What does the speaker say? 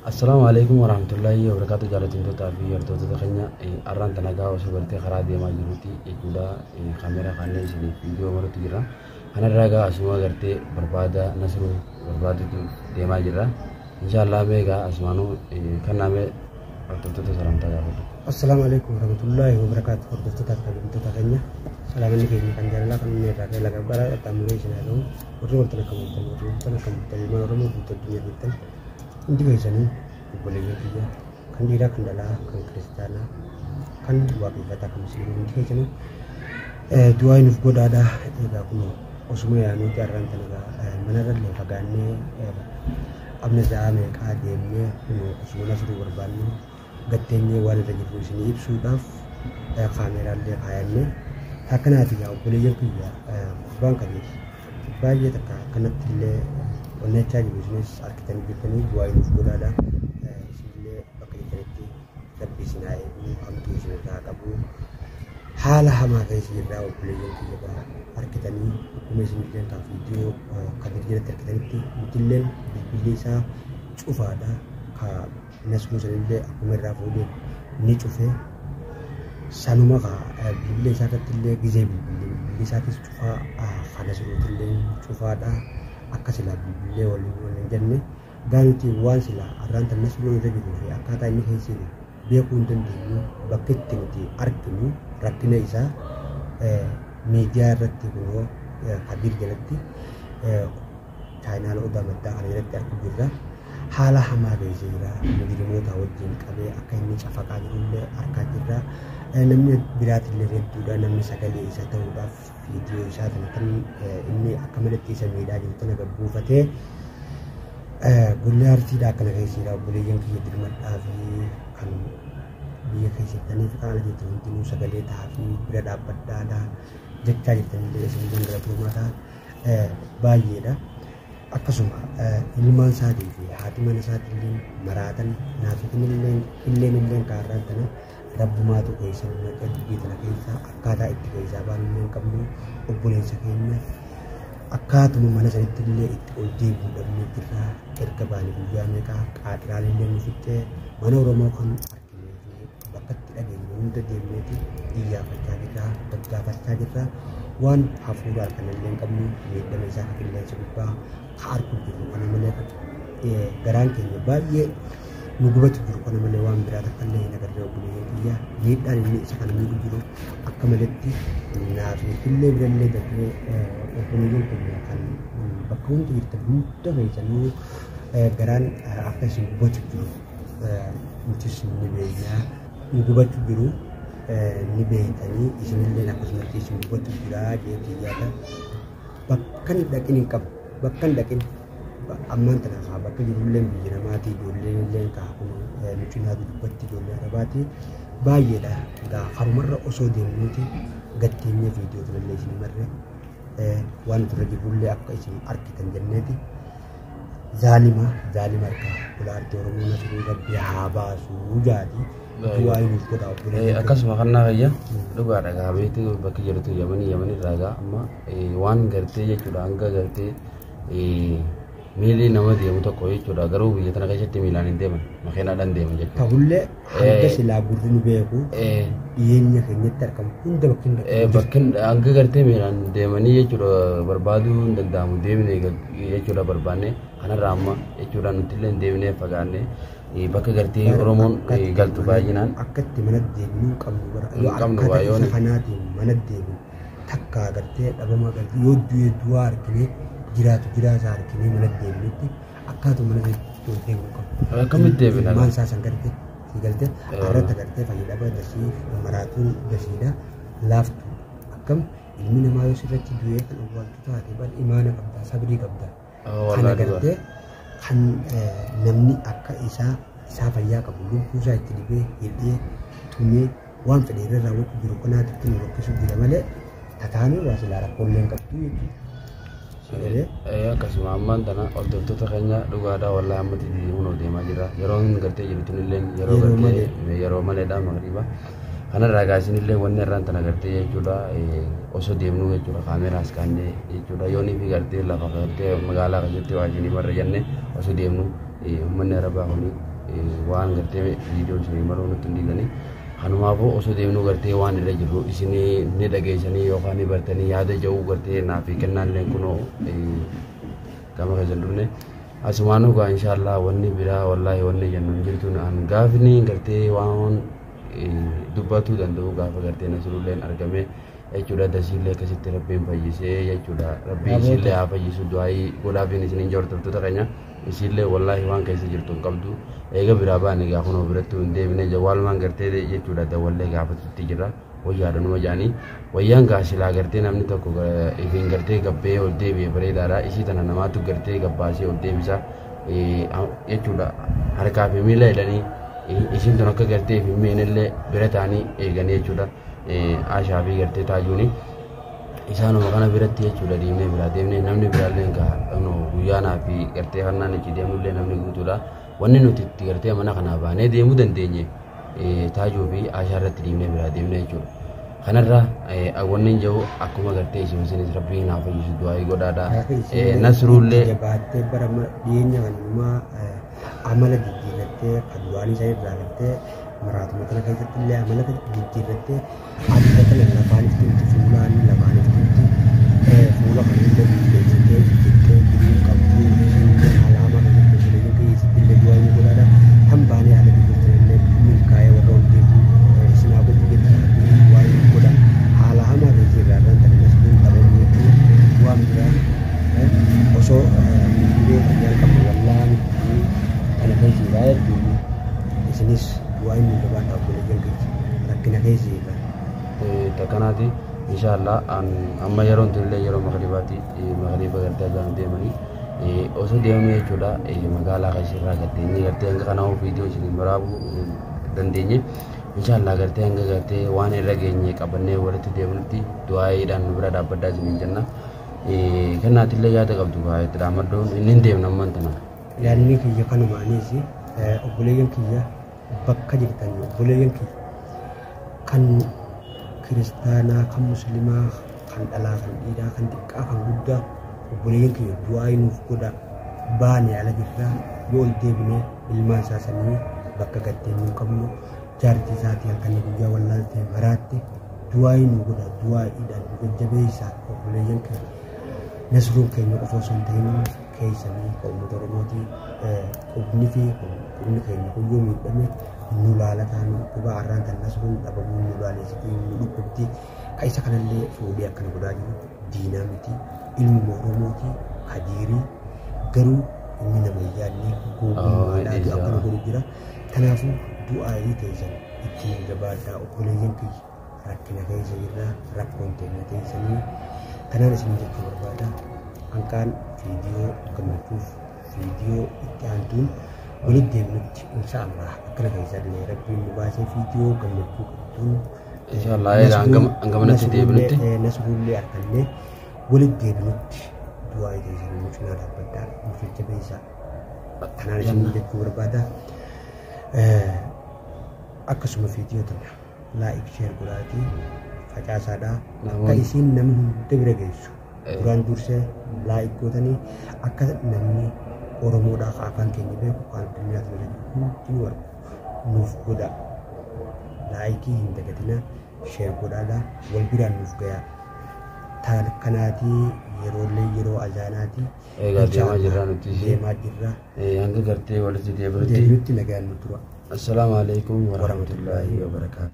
Assalamualaikum warahmatullahi wabarakatuh. Jalatin tapi yartoota keenya arraan tana gaa osoo gartee karaa deemaa jirutti jechuudha. Kaameraa kanneen isin viidiyoo maratu jira. Kanarraa gaa asuma gartee barbaada nasruu barbaadutu deemaa jira. Inshallah meegaa asmaanuu kannaame yartoota salaamtaa gaafadhu. Assalamualaikum warahmatullahi wabarakatuh. Hordoftoota kabajamtoota keenya salaamanni keenya kan jaalalaa kan inni irraa laga bara qaamni isin haadhu warri waltana kamuutan ilmaan Oromoo guutuu addunyaa jirtan hundi keessanii obboleeyyan kiyya kan dhiiraa kan dhalaa kan kiristaanaa kan waaqeffataa kan musliimaa hundi keessanii du'aa nuuf godhaadha. Egaa kun osuma yaanuuti arraan tana manarrallee fagaannee abna za'a meeqaa deemnee osuma nasruu barbaannee gatteenyee waan irra jirru isin ibsuudhaaf kaameraallee kaayannee akkanaati yaa obboleeyyan kiyya gubbaan qabeeti baay'ee takka kanatti illee onnechaa jiru isinis argitanii jirtanii du'aa nuuf godhaadha. Isinillee bakka jirtanitti rabbi isin haa eegu hamtuu isin irraa qabu haala hamaa keessa jirraa obboleeyyan kiyya argitanii akkuma isinillee kan viidiyoo kan jalatti argitanitti nutilleen bilbilli isaa cufaadha ka nasruu sanillee akkuma irraa fuudheen ni cufee sanuma bilbila isaa irratti illee gizee bilbilli isaatis cufaa kan nasruutillee cufaadha. Akka silaa bilbilee waliin jenne gaanuti waan silaa arraan tan nasruu irra jiruu fi akkaataa inni keessa jiru beekuu hin dandeenyu bakka itti nuti arginu rakkina isaa miidiyaa irratti kunoo Kadir jalatti chaayinaala odaa maddaa kana jalatti argu jirra. Haala hamaa keessa jira mujrimoota wajjin qabee akka inni cafaqaa jirullee argaa jirra. Namni biraatillee hedduudha namni sagalee isa ta'uudhaaf viidiyoo isaa kana kan inni akka malatti isa miidhaa jiru tana gabbuufatee gullee artiidhaa akkana keessa jira. Obboleeyyan kiyya dirmadhaa fi kan biyya keessatti qaala jettan hundinuu sagalee ta'aa fi bira dhaabbadhaadha jechaa jirtanillee isin gangalatuumaadha baay'eedha. Akkasuma ilmaan isaatii fi haati mana isaatillee maraatan naafitinillee kaarraan tana rabbumaatu keessa naqadii tana keessa akkaataa itti keessaa baanillee hin qabnu obboleessa keenya akkaatuma mana sanittillee itti ol deebi'uu dhabnee jirra. Erga baanii guyyaa meeqaa qaaxiraalillee nu fixxee mana Oromoo kan arginee fi bakka itti dhageenye hunda deemneeti iyyaafachaa jirra gaggaafachaa jirra. Waan hafuuraa kanallee hin qabnu miidhama isaa qilleensa gubbaa ka arguu jiru kana malee garaan keenya baay'ee nu gubatu jiru kana malee waan biraa takkallee hin agarree obboleeyyan kiyya miidhaan inni isa kana miidhu jiru akka malatti naafiillee birallee darbee obboleeyyan keenya kan bakka hundi jirtan hunda keessanuu garaan akka isin gubatu jiru nutis ni beeknaa nu gubatu jiru. Ni beeytanii isinillee akkasumatti isin gubatu jira jeetii yaada bakkan dhaqin hin qabu bakkan dhaqin ammaan tana haa bakka jirullee biyya namaatii ijoolleen kaakuma mucinaatu dubbatti ijoollee arabaati baay'eedha. Egaa harumarra osoo deemnuuti gatteenya viidiyoo turallee isin marre waan turre jirullee akka isin argitan jenneeti zaalima harkaa ulaartii Oromoo nasruu rabbi haa baasuu jaati. Akkasuma kan naafayya dhugaadha gaabeetti bakki jirtu yamanii irraa amma waan gartee jechuudha hanga gartee miilli nama deemu tokko jechuudha garuu biyya tana keessatti miilaan hin deeman makiinaadhaan deeman jechuudha. Ta'ullee hanga silaa gurri nu beeku dhiyeenya keenyatti argamu hunda bakkin hanga gartee miilaan deemanii jechuudha barbaaduu hin danda'amu deemnee jechuudha barbaanne kanarraa amma jechuudha nuti illee hin deemnee fagaannee. Bakka gartee Oromoon galtu baay'inaan akkatti mana deemnuu qabnu bara akkaataa kanaatiin mana deemu takka gartee dhabama gartee yoo du'aa argine jiraataa argine mana deemnutti akkaatuma mana deemuu qabnu. Akkamitti deebina? Maan saasan gartee si galtee irratti gartee fayyadama dasii maraatuun dasiidha laaftu akkam ilmi namaa yoo sirratti du'ee kan awwaaltu taate bal imaana qabda sabrii qabda. Kana gartee kan namni akka isaa fayyaa qabu lubbuu isaa itti dhibee hidhee tumee waan fedhe irra raawwachuu jiru kanaatti nu rakkisuu jira malee tataanuu waa silaa rakkoolee hin qabdu jechuudha. Akkasuma ammaan tana hordoftoota keenya dhugaadhaa wallaahi ammatti hunoo deemaa jira yeroo hin gartee jirtu illee yeroo maleedhaa magariiba kanarraa gaasinillee wanni irraan tana gartee jechuudha osoo deemnu jechuudha kaameraas kaannee jechuudha yoonii fi gartee lafa gartee magaalaa keessatti waajjirii marra jenne osoo deemnu uummanni arabaa kuni waan gartee viidiyoo isinii maruu nutti hin dhiiganii kanumaafuu osoo deemnu gartee waan irra jirru isinii ni dhageessanii yookaan ni bartanii yaada ja'uu gartee naaf kennaallee kunoo gama keessan dhufne asumaanuu gaa inshaallah wanni biraa wallaahi wanni jennu hin jirtu an gaafni gartee waan dubbatuu danda'u gaafa gartee nasrulleen argame jechuudha dasiillee akkasitti rabbiin fayyisee jechuudha rabbiin isillee haa fayyisu du'aayii godhaafiin isiniin jordoftoota keenya isillee wallaahi waan keessa jirtu hin qabdu eega biraa baane gaa kunoo biratti hin deebine jawwaalumaan gartee jechuudha dawwallee gaafatutti jira wayyaadhanuma jaanii wayyaan gaa silaa gartee namni tokko ifiin gartee gabbee ol deebi'e bareedaadha isii tana namaatu gartee gabbaasee ol deebisa jechuudha harkaa fi miila jedhanii isin tun akka gartee fi miinillee bira ta'anii eeganii jechuudha Ashaa fi gartee taajuuni isaanuma kana biratti jechuudha deemnee biraa deemnee namni biraallee guyyaanaa fi gartee kannaan itti deemnullee namni guutuudha wanni nuti itti gartee mana kanaa baanee deemuu dandeenye taajuu fi Ashaa irratti deemnee biraa deemnee jechuudha kanarraa wanni hin jiru akkuma gartee isinis rabbiin haa fayyisu du'aayii godhaadha nasruullee baattee bara dhiyeenya kanuma amala jijjiirrattee kan du'aan isaa irraa lattee maraatuma kana keessatti illee amala jijjiirrattee adda kana lafaan iftuutti fuulaan lamaan iftuutti fuula kana illee miidhagsitee jettee jiruun qabduu isheen alaama keessatti isheen keessatti illee du'aayii godhaadha kan baanee haala biyyattii illee milkaa'ee warra ol deebi'u isinaa godhu jettee du'aayii godha haala hamaa keessi irraa irraan ta'e nasruun qabamu jechuudha waan biraa osoo miidhee fayyaan qabu wallaan kana keessi irraa jechuudha isinis du'aayii miidhagaa dhaabbilee jalqabdi rakkina keessi irraa takanaati inshaallah amma yeroon tullee yeroo magribaati magriba gartee ajaan deemanii osoo deemnu jechuudha magaalaa keessirraa gartee gartee hanga kanaa viidiyoo isin waraabuu dandeenye inshaallah gartee hanga gartee waan irra geenye qabannee walitti deemnutti du'aayiidhaan nu bira dhaabbaddaa isiniin jenna kennaatillee yaada qabdu itti dhaamaddoon inni hin deemne ammaan tana yaadni kiyya kanumaanis obboleeyyan kiyya bakka jirtan obboleeyyan kiyya kan kiristaanaa kan muslimaa kan dhalaa kan dhiiraa kan xiqqaa kan guddaa obboleeyyan kiyya du'aayii nuuf godha baane ala jirraa yoo ol deebine ilmaan isaa sanii bakka gaddeenyuu qabnu jaartii isaatii halkanii guyyaa wallaaltee maraatti du'aayii nu godha du'aayiidhaan nu jajjabeessaa obboleeyyan kiyya nasruun keenya qofa osoo hin ta'in keessanii ka uummata oromootii qubni fi qubni keenya kuyyuu miidhame nu laalataan quba arraan tan nasruun dhabamuu nu laaleessitii nu dhukkubti ka isa kanallee fuudhee akkana godhaa jiru diinaa miti ilmuma oromootii kadiirii garuu inni nama yaadnee googummaadhaatu akkana godhu jira kanaafuu du'aayii keessan ittiin jabaadhaa obboleeyyan kiyya rakkina keessa jirra rakkoon teenya teessanii kanaan isin jechuu barbaada hanqaan viidiyoo gammachuuf viidiyoo itti aantuun walitti deemnutti inshaallah akkana keessa illee rabbiin nu baasee viidiyoo gammachuu qabduun inshaallah hangamanatti deebinutti nasruullee argannee walitti deebinutti du'aayii keessanii nu cinaa dhaabbadhaa nu jajjabeessaa kanaan isin jechuu barbaada akkasuma viidiyoo tana laayik sheer godhaatii facaasaadhaa akka isiin namni hunda bira geessu duraan dursee laayik gootanii akka namni oromoodhaa ka afaan keenya beeku kan addunyaa kana hundinuu argu nuuf godha laayikii hin dagatina sheer godhaadhaa wal biraan nuuf gayaa kanaatii yeroo azaanaatii deemaa jirra nuti deemaa jirra hanga gartee walitti deebinutti nagaan nu tura. Assalamu alaikum warahmatullahi wabarakatuh.